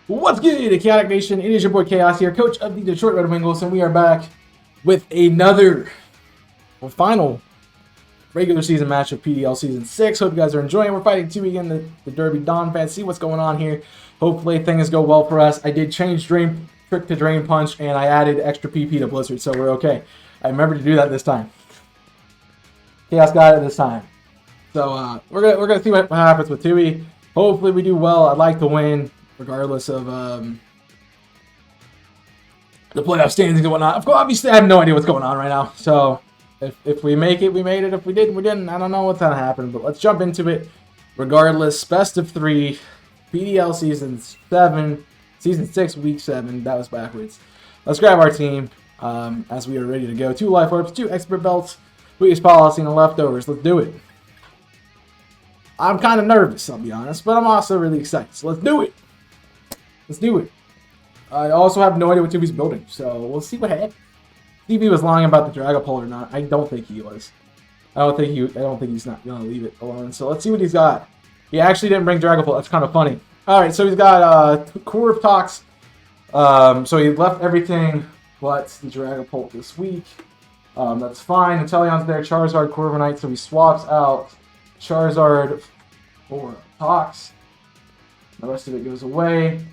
What's good, Chaotic Nation? It is your boy Chaos here, coach of the Detroit Red Wings, and we are back with another final regular season match of PDL Season 6. Hope you guys are enjoying. We're fighting 2 again, the Derby Donphans. See what's going on here. Hopefully things go well for us. I did change Trick to Drain Punch, and I added extra PP to Blizzard, so we're okay. I remembered to do that this time. Chaos got it this time. So we're gonna see what happens with Tui. Hopefully we do well. I'd like to win, regardless of the playoff standings and whatnot. Of course, obviously, I have no idea what's going on right now. So if we make it, we made it. If we didn't, we didn't. I don't know what's gonna happen. But let's jump into it. Regardless, best of 3, PDL Season 7, Season 6, Week 7. That was backwards. Let's grab our team as we are ready to go. 2 life orbs, 2 expert belts, weakest policy, and the leftovers. Let's do it. I'm kind of nervous, I'll be honest, but I'm also really excited. So let's do it. Let's do it. I also have no idea what Tubi's building, so we'll see what happens. See if he was lying about the Dragapult or not. I don't think he was. I don't think he's not gonna leave it alone. So let's see what he's got. He actually didn't bring Dragapult. That's kind of funny. All right, so he's got Core of Tox. So he left everything but the Dragapult this week. That's fine. Inteleon's there. Charizard, Corviknight. So he swaps out Charizard for Tox. The rest of it goes away.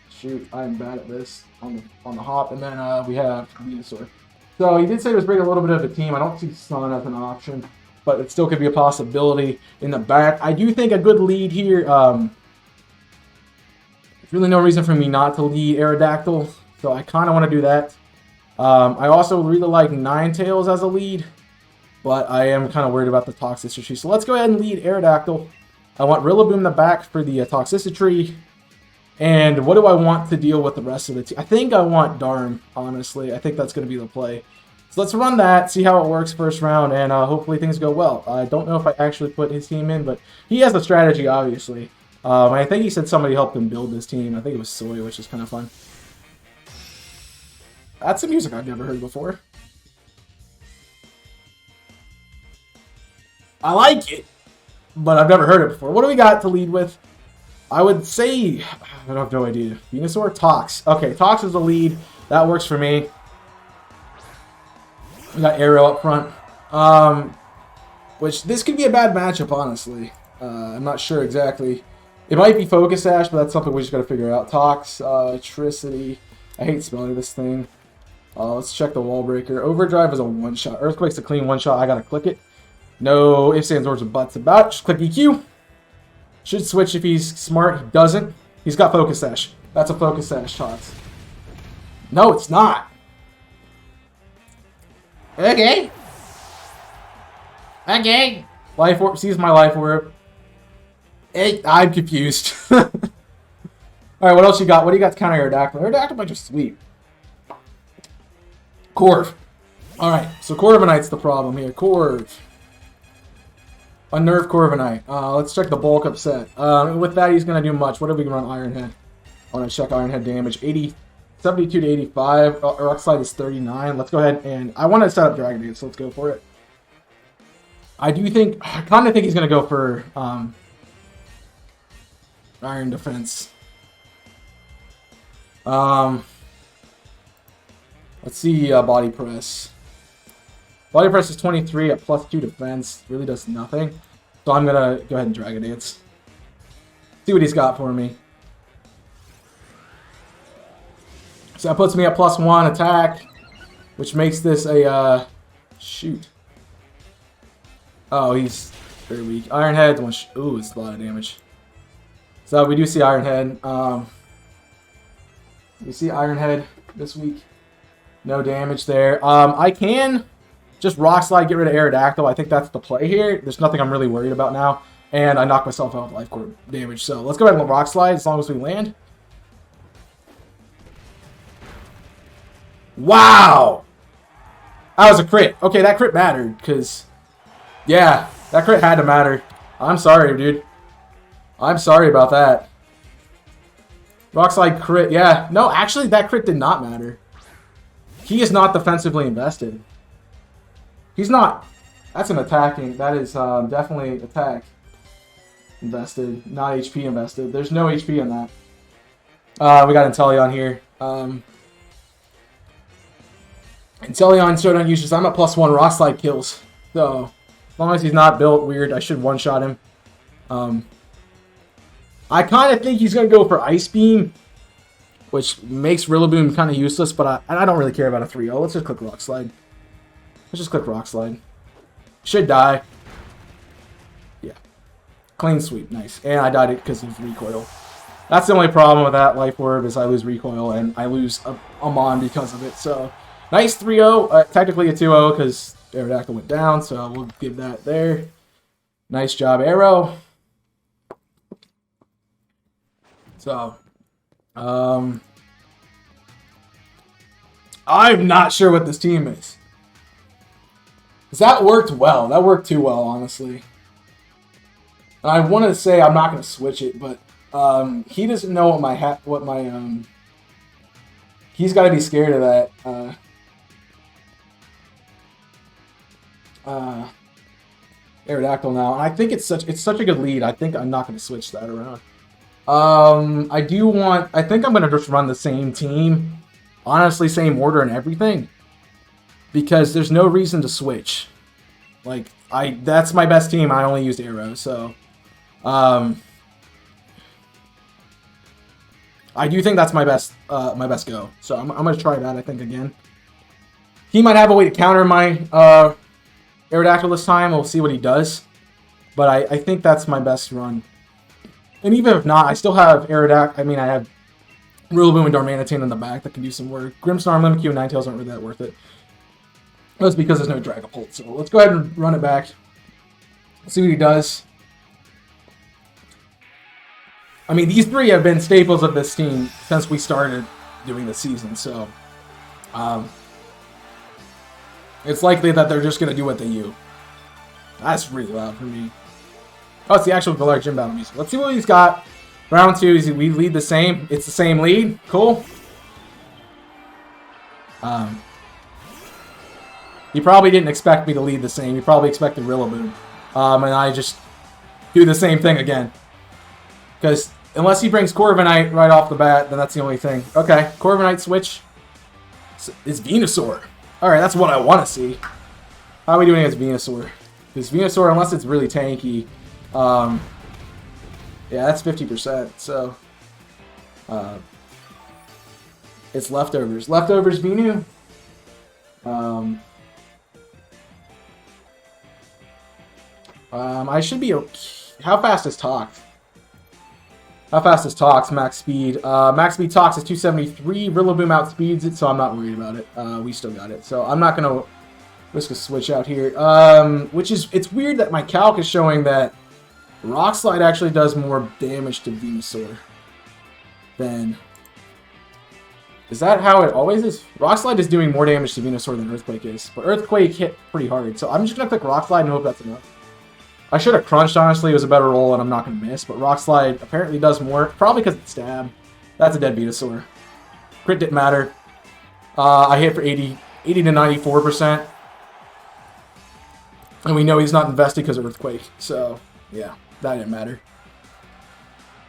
Shoot, I'm bad at this on the hop. And then we have Venusaur. So he did say he was bringing a little bit of a team. I don't see Sun as an option, but it still could be a possibility in the back. I do think a good lead here. There's really no reason for me not to lead Aerodactyl, so I kind of want to do that. I also really like Ninetales as a lead, but I am kind of worried about the toxicity. So let's go ahead and lead Aerodactyl. I want Rillaboom in the back for the toxicity. And what do I want to deal with the rest of the team? I think I want Darm, honestly. I think that's going to be the play. So let's run that, see how it works first round, and hopefully things go well. I don't know if I actually put his team in, but he has the strategy, obviously. I think he said somebody helped him build this team. I think it was Soy, which is kind of fun. That's some music I've never heard before. I like it, but I've never heard it before. What do we got to lead with? I would say, I have no idea. Venusaur, Tox. Okay, Tox is the lead. That works for me. We got Arrow up front. Which, this could be a bad matchup, honestly. I'm not sure exactly. It might be Focus Sash, but that's something we just got to figure out. Tox, Electricity. I hate spelling this thing. Let's check the Wall Breaker. Overdrive is a one-shot. Earthquake's a clean one-shot. I got to click it. No ifs, ands, ors, or buts about it. Just click EQ. Should switch if he's smart. He doesn't. He's got Focus Sash. That's a Focus Sash, Tots. No, it's not. Okay. Okay. Life Orb. Sees my Life Orb. I'm confused. Alright, what else you got? What do you got to counter Aerodactyl? Aerodactyl might just sweep. Corv. Alright, so Corviknight's the problem here. Corv. Unnerve Corviknight. Let's check the bulk upset. With that, he's going to do much. What if we can run Iron Head? I want to check Iron Head damage. 72 to 85. Rock Slide is 39. Let's go ahead and... I want to set up Dragon Dance, so let's go for it. I kind of think he's going to go for Iron Defense. Let's see Body Press. Body Press is 23 at +2 defense. Really does nothing. So I'm going to go ahead and Dragon Dance. See what he's got for me. So that puts me at +1 attack, which makes this a, shoot. Oh, he's very weak. Iron Head's one, ooh, it's a lot of damage. So we do see Iron Head. We see Iron Head this week. No damage there. I can just Rock Slide, get rid of Aerodactyl. I think that's the play here. There's nothing I'm really worried about now. And I knocked myself out with Life Core damage. So let's go ahead and Rock Slide as long as we land. Wow! That was a crit. Okay, that crit mattered, because... yeah, that crit had to matter. I'm sorry, dude. I'm sorry about that. Rock Slide crit. Yeah, no, actually, that crit did not matter. He is not defensively invested. He's not. That's an attacking. That is definitely attack invested, not HP invested. There's no HP in that. We got Inteleon here. Inteleon showed on uses. I'm at +1 Rock Slide kills. So, as long as he's not built weird, I should one-shot him. I kind of think he's going to go for Ice Beam, which makes Rillaboom kind of useless, but I don't really care about a 3-0. Let's just click Rock Slide. Let's just click Rock Slide. Should die. Yeah. Clean sweep. Nice. And I died because of recoil. That's the only problem with that Life Orb is I lose recoil and I lose a Mon because of it. So, nice 3-0. Technically a 2-0 because Aerodactyl went down, so we'll give that there. Nice job, Arrow. So, I'm not sure what this team is. Because that worked well. That worked too well, honestly. I wanted to say I'm not going to switch it, but he doesn't know he's got to be scared of that. Aerodactyl now. And I think it's such a good lead. I think I'm not going to switch that around. I think I'm going to just run the same team. Honestly, same order and everything. Because there's no reason to switch. Like, that's my best team. I only used Arrow, so... I do think that's my best go. So I'm going to try that, I think, again. He might have a way to counter my Aerodactyl this time. We'll see what he does. But I think that's my best run. And even if not, I still have Aerodactyl. I mean, I have Rillaboom and Darmanitan in the back that can do some work. Grimmsnarl, Mimikyu, and Ninetales aren't really that worth it. That's because there's no Dragapult. So let's go ahead and run it back. See what he does. I mean, these three have been staples of this team since we started doing the season. So it's likely that they're just going to do what they do. That's really loud for me. Oh, it's the actual Galarian Gym Battle music. Let's see what he's got. Round 2, we lead the same. It's the same lead. Cool. He probably didn't expect me to lead the same. He probably expected Rillaboom. And I just do the same thing again. Because unless he brings Corviknight right off the bat, then that's the only thing. Okay, Corviknight switch. It's Venusaur. Alright, that's what I want to see. How are we doing against Venusaur? Because Venusaur, unless it's really tanky... yeah, that's 50%, so... it's Leftovers. Leftovers Venu? I should be okay. How fast is Tox? How fast is Tox? Max speed. Max speed Tox is 273. Rillaboom outspeeds it, so I'm not worried about it. We still got it. So I'm not going to risk a switch out here. It's weird that my calc is showing that Rock Slide actually does more damage to Venusaur than... Is that how it always is? Rock Slide is doing more damage to Venusaur than Earthquake is. But Earthquake hit pretty hard, so I'm just going to click Rock Slide and hope that's enough. I should have crunched, honestly. It was a better roll, and I'm not going to miss. But Rock Slide apparently does more. Probably because it's Stab. That's a dead Venusaur. Crit didn't matter. I hit for 80 to 94%. And we know he's not invested because of Earthquake. So, yeah, that didn't matter.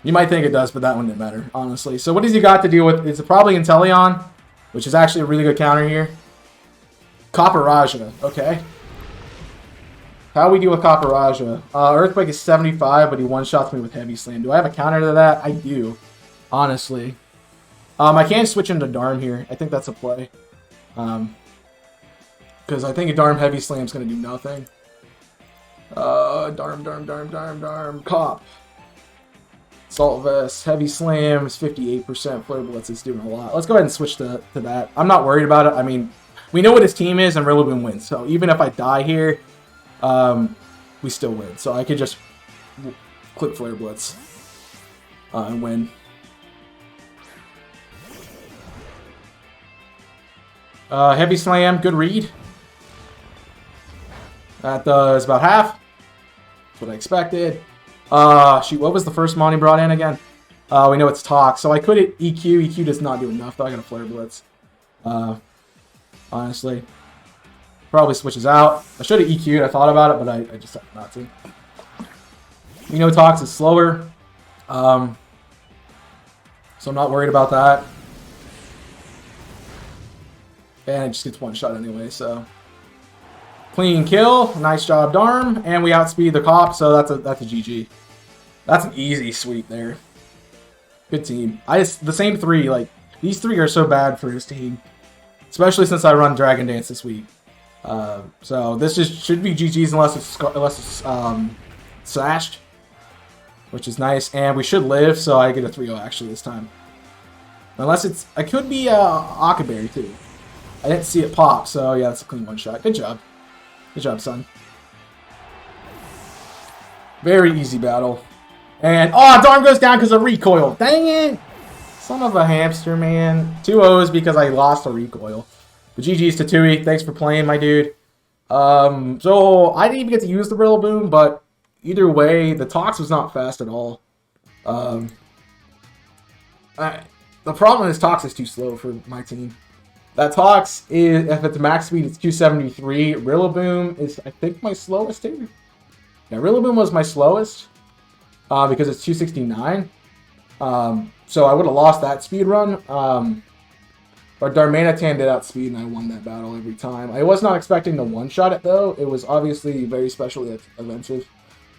You might think it does, but that one didn't matter, honestly. So what does he got to deal with? It's probably Inteleon, which is actually a really good counter here. Copperajah, okay. How we deal with Copperajah? Earthquake is 75, but he one-shots me with Heavy Slam. Do I have a counter to that? I do, honestly. I can switch into Darm here. I think that's a play. Because I think a Darm Heavy Slam is going to do nothing. Darm. Cop. Salt Vest. Heavy Slam is 58%. Flare Blitz is doing a lot. Let's go ahead and switch to that. I'm not worried about it. I mean, we know what his team is, and Rillaboom wins. So even if I die here... we still win. So I could just click Flare Blitz and win. Heavy Slam, good read. That is about half. That's what I expected. Shoot, what was the first mon he brought in again? We know it's Tox. So I could hit EQ. EQ does not do enough, though. I got a Flare Blitz. Honestly. Probably switches out. I should have EQ'd. I thought about it, but I just decided not to. We know Tox is slower. So I'm not worried about that. And it just gets one shot anyway, so. Clean kill. Nice job, Darm. And we outspeed the cop, so that's a GG. That's an easy sweep there. Good team. The same three, like, these three are so bad for his team. Especially since I run Dragon Dance this week. So this just should be GG's unless it's sashed. Which is nice. And we should live, so I get a 3-0 actually this time. Unless it's... I could be Akaberry too. I didn't see it pop, so yeah, that's a clean one shot. Good job. Good job, son. Very easy battle. And, oh, Darm goes down because of recoil. Dang it! Son of a hamster, man. 2 O's because I lost a recoil. But GG's to Tui. Thanks for playing, my dude. So, I didn't even get to use the Rillaboom, but either way, the Tox was not fast at all. The problem is Tox is too slow for my team. That Tox is, if it's max speed, it's 273. Rillaboom is, I think, my slowest here. Yeah, Rillaboom was my slowest because it's 269. So I would have lost that speed run. But Darmanitan did outspeed, and I won that battle every time. I was not expecting to one-shot it, though. It was obviously very specially offensive.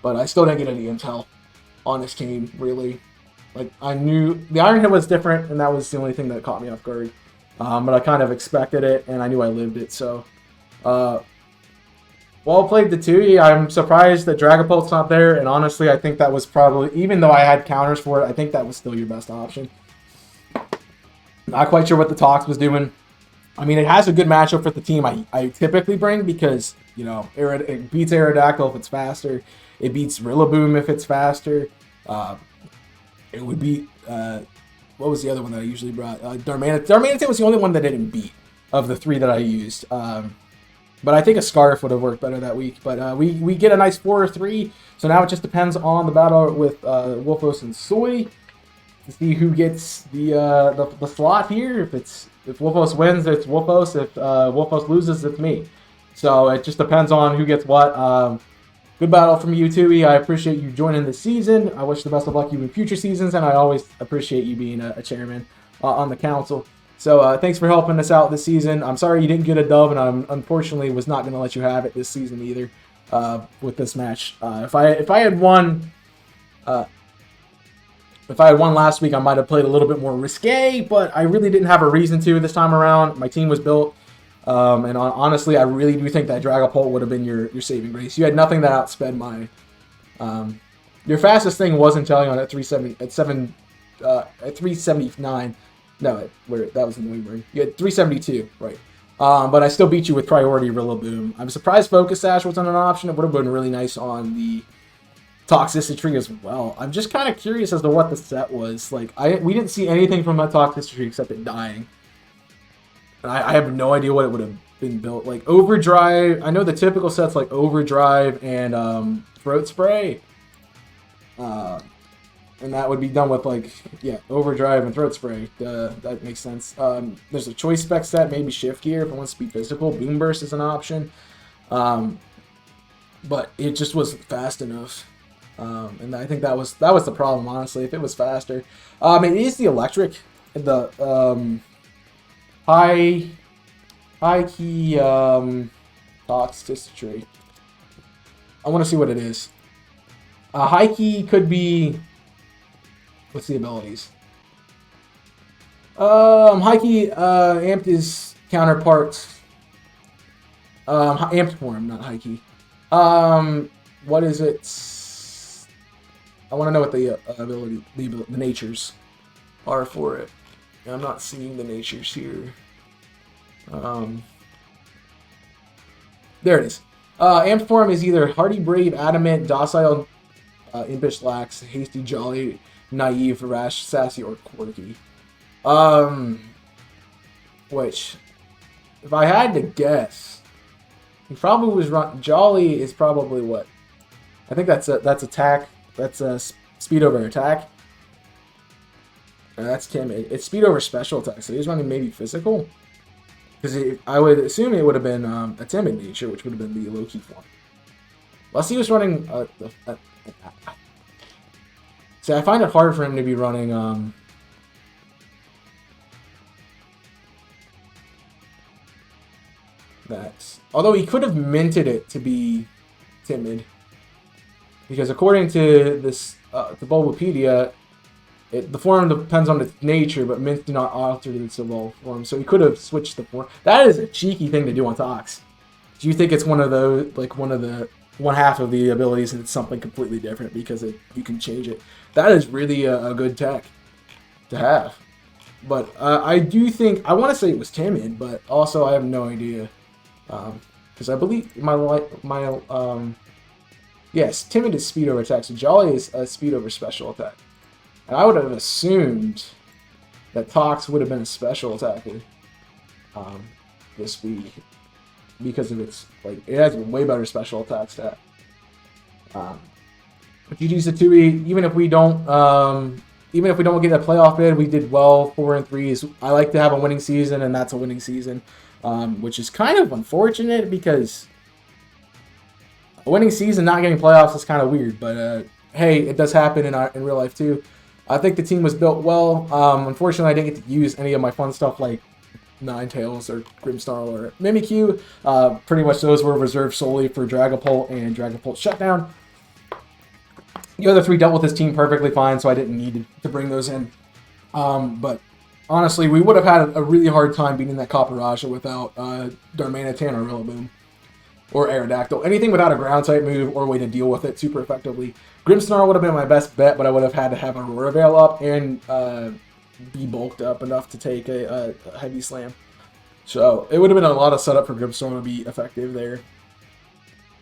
But I still didn't get any intel on this team, really. Like, I knew the Iron Hit was different, and that was the only thing that caught me off guard. But I kind of expected it, and I knew I lived it, so... well played to Tui. I'm surprised that Dragapult's not there, and honestly, I think that was probably... Even though I had counters for it, I think that was still your best option. Not quite sure what the Tox was doing. I mean, it has a good matchup for the team I typically bring, because, you know, it beats Aerodactyl if it's faster. It beats Rillaboom if it's faster. It would beat... what was the other one that I usually brought? Darmanitan was the only one that didn't beat of the three that I used. But I think a Scarf would have worked better that week. But we get a nice 4-3. So now it just depends on the battle with Wolfos and Soy to see who gets the slot here. If Wolfos wins, it's Wolfos. If Wolfos loses, it's me. So it just depends on who gets what. Good battle from you, Tui. I appreciate you joining this season. I wish the best of luck to you in future seasons, and I always appreciate you being a chairman on the council. So thanks for helping us out this season. I'm sorry you didn't get a dub, and I unfortunately was not going to let you have it this season either with this match. If I had won last week, I might have played a little bit more risque, but I really didn't have a reason to this time around. My team was built. And honestly, I really do think that Dragapult would have been your saving grace. You had nothing that outsped my... your fastest thing wasn't telling on at 379. No, that was the Noivern. You had 372, right. But I still beat you with Priority Rillaboom. I'm surprised Focus Sash wasn't an option. It would have been really nice on the Toxicity Tree as well. I'm just kind of curious as to what the set was. Like, we didn't see anything from that Toxicity Tree except it dying. And I have no idea what it would have been built. Like, Overdrive, I know the typical sets like Overdrive and Throat Spray. And that would be done with, like, yeah, Overdrive and Throat Spray. That makes sense. There's a Choice Spec set, maybe Shift Gear if it wants to be physical. Boom Burst is an option. But it just wasn't fast enough. And I think that was the problem, honestly. If it was faster. It is the electric. The high key Toxicity. I want to see what it is. High key could be... What's the abilities? High key amped is counterparts. Amped form, not high key. What is it? I want to know what the ability, the natures are for it. I'm not seeing the natures here. There it is. Amped form is either Hardy, Brave, Adamant, Docile, Impish, Lax, Hasty, Jolly, Naive, Rash, Sassy, or Quirky. Which, if I had to guess, he probably was run. Jolly is probably what? I think that's attack. That's a speed over attack. That's timid. It's speed over special attack. So he's running maybe physical. Because I would assume it would have been a timid nature, which would have been the low key form. Unless he was running. See, I find it hard for him to be running Although he could have minted it to be timid. Because according to this, the Bulbapedia, the form depends on its nature, but mints do not alter its evolved form. So he could have switched the form. That is a cheeky thing to do on Tox. Do you think it's one of those, like one half of the abilities and it's something completely different because you can change it? That is really a good tech to have. But I do think, I want to say it was timid, but also I have no idea. Because I believe yes, timid is speed over attack, so Jolly is speed over special attack. And I would have assumed that Tox would have been a special attacker this week because of its, like, it has a way better special attack stat. But GG's to 2E, even if we don't get a playoff bid, we did well. 4-3. I like to have a winning season, and that's a winning season, which is kind of unfortunate because a winning season not getting playoffs is kind of weird. But hey, it does happen in real life too. I think the team was built well. Unfortunately, I didn't get to use any of my fun stuff like Ninetales or Grimmsnarl or Mimikyu. Pretty much those were reserved solely for Dragapult and Dragapult Shutdown. The other three dealt with his team perfectly fine, so I didn't need to bring those in. But honestly, we would have had a really hard time beating that Copperajah without Darmanitan or Rillaboom. Or Aerodactyl. Anything without a ground type move or way to deal with it super effectively. Grimmsnarl would have been my best bet, but I would have had to have Aurora Veil up and be bulked up enough to take a heavy slam. So it would have been a lot of setup for Grimmsnarl to be effective there.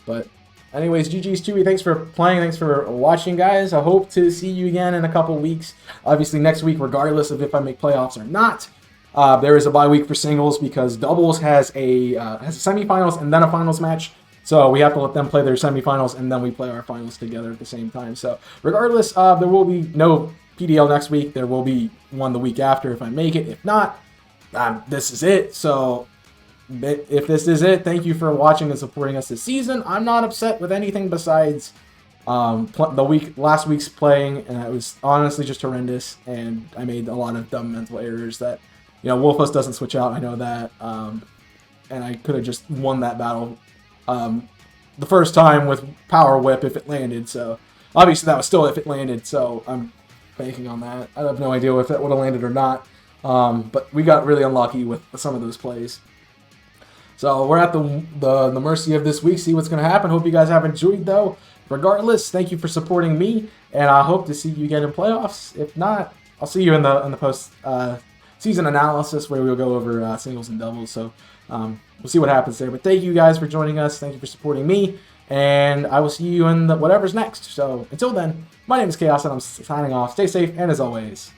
But anyways, GG's Chewy. Thanks for playing. Thanks for watching, guys. I hope to see you again in a couple weeks. Obviously, next week, regardless of if I make playoffs or not. There is a bye week for singles because doubles has a semifinals and then a finals match. So we have to let them play their semifinals and then we play our finals together at the same time. So regardless, there will be no PDL next week. There will be one the week after if I make it. If not, this is it. So if this is it, thank you for watching and supporting us this season. I'm not upset with anything besides last week's playing, and it was honestly just horrendous. And I made a lot of dumb mental errors that. Wolfus doesn't switch out, I know that, and I could have just won that battle the first time with Power Whip if it landed, so obviously that was still if it landed, so I'm banking on that. I have no idea if it would have landed or not, but we got really unlucky with some of those plays. So we're at the mercy of this week, see what's going to happen. Hope you guys have enjoyed, though. Regardless, thank you for supporting me, and I hope to see you again in playoffs. If not, I'll see you in the post season analysis where we'll go over singles and doubles. So we'll see what happens there. But thank you guys for joining us. Thank you for supporting me. And I will see you in whatever's next. So until then, my name is Chaos and I'm signing off. Stay safe. And as always,